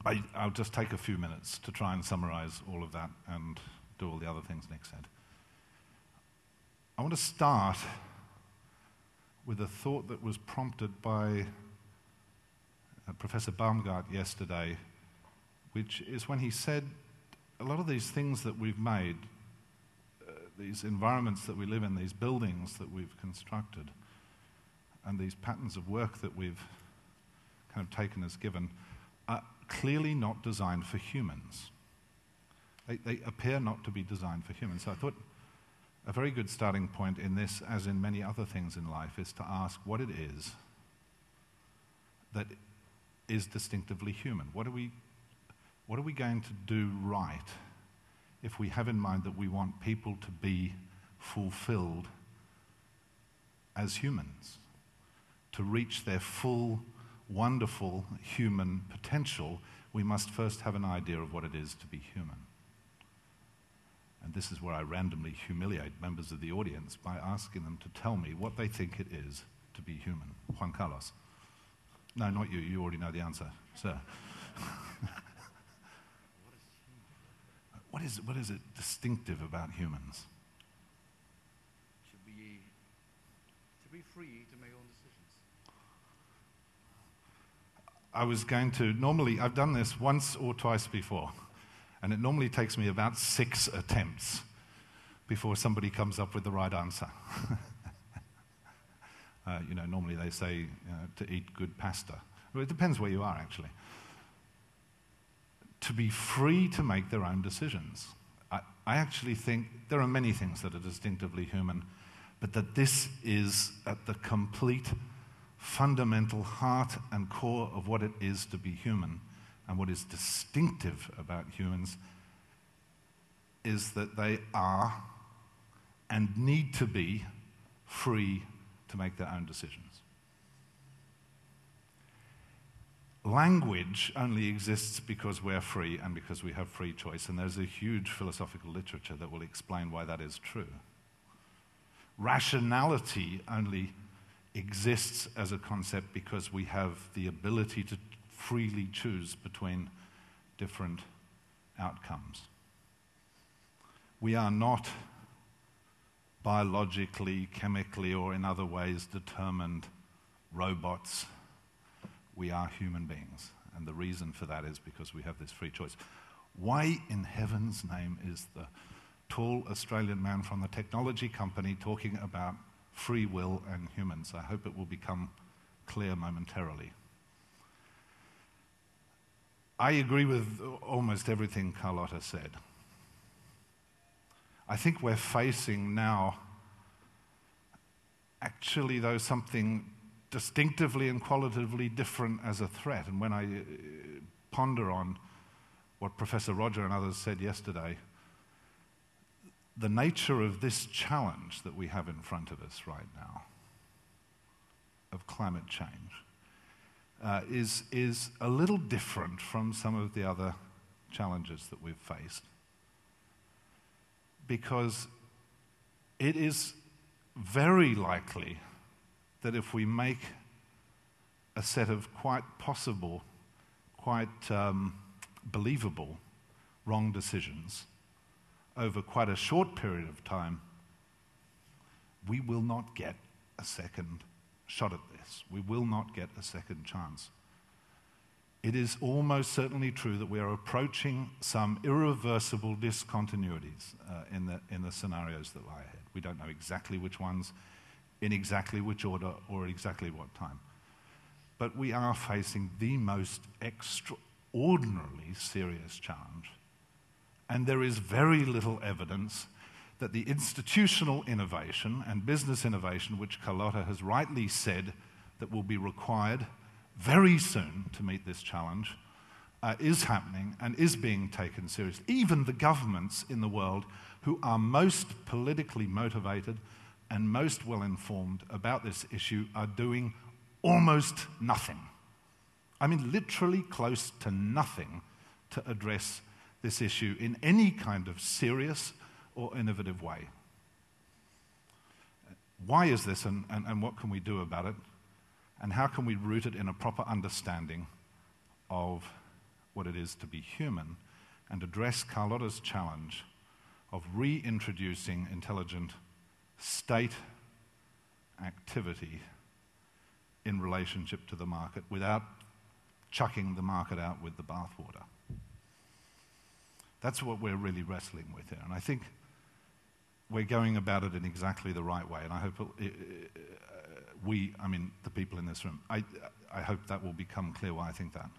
I'll just take a few minutes to try and summarize all of that and do all the other things Nick said. I want to start with a thought that was prompted by Professor Baumgart yesterday, which is when he said a lot of these things that we've made, these environments that we live in, these buildings that we've constructed, and these patterns of work that we've kind of taken as given, are clearly not designed for humans. They appear not to be designed for humans. So I thought a very good starting point in this, as in many other things in life, is to ask what it is that is distinctively human. What are we going to do right if we have in mind that we want people to be fulfilled as humans, to reach their full, wonderful human potential? We must first have an idea of what it is to be human. And this is where I randomly humiliate members of the audience by asking them to tell me what they think it is to be human. Juan Carlos. No, not you. You already know the answer, sir. What is it distinctive about humans? To be free to make own decisions. I was going to, normally, I've done this once or twice before, and it normally takes me about 6 attempts before somebody comes up with the right answer. Normally they say to eat good pasta. Well, it depends where you are, actually. To be free to make their own decisions. I actually think there are many things that are distinctively human, but that this is at the complete, fundamental heart and core of what it is to be human. And what is distinctive about humans is that they are and need to be free to make their own decisions. Language only exists because we're free and because we have free choice, and there's a huge philosophical literature that will explain why that is true. Rationality only exists as a concept because we have the ability to freely choose between different outcomes. We are not biologically, chemically, or in other ways determined robots. We are human beings, and the reason for that is because we have this free choice. Why in heaven's name is the tall Australian man from the technology company talking about free will and humans? I hope it will become clear momentarily. I agree with almost everything Carlotta said. I think we're facing now, actually, though, something distinctively and qualitatively different as a threat. And when I ponder on what Professor Roger and others said yesterday, the nature of this challenge that we have in front of us right now, of climate change, is a little different from some of the other challenges that we've faced. Because it is very likely that if we make a set of quite possible, quite believable wrong decisions over quite a short period of time, we will not get a second shot at this. We will not get a second chance. It is almost certainly true that we are approaching some irreversible discontinuities in the scenarios that lie ahead. We don't know exactly which ones, in exactly which order, or exactly what time. But we are facing the most extraordinarily serious challenge. And there is very little evidence that the institutional innovation and business innovation, which Carlotta has rightly said that will be required very soon to meet this challenge, is happening and is being taken seriously. Even the governments in the world who are most politically motivated and most well-informed about this issue are doing almost nothing. I mean, literally close to nothing to address this issue in any kind of serious or innovative way. Why is this, and what can we do about it? And how can we root it in a proper understanding of what it is to be human and address Carlotta's challenge of reintroducing intelligent state activity in relationship to the market without chucking the market out with the bathwater. That's what we're really wrestling with here. And I think we're going about it in exactly the right way. And I hope the people in this room, I hope that will become clear why I think that.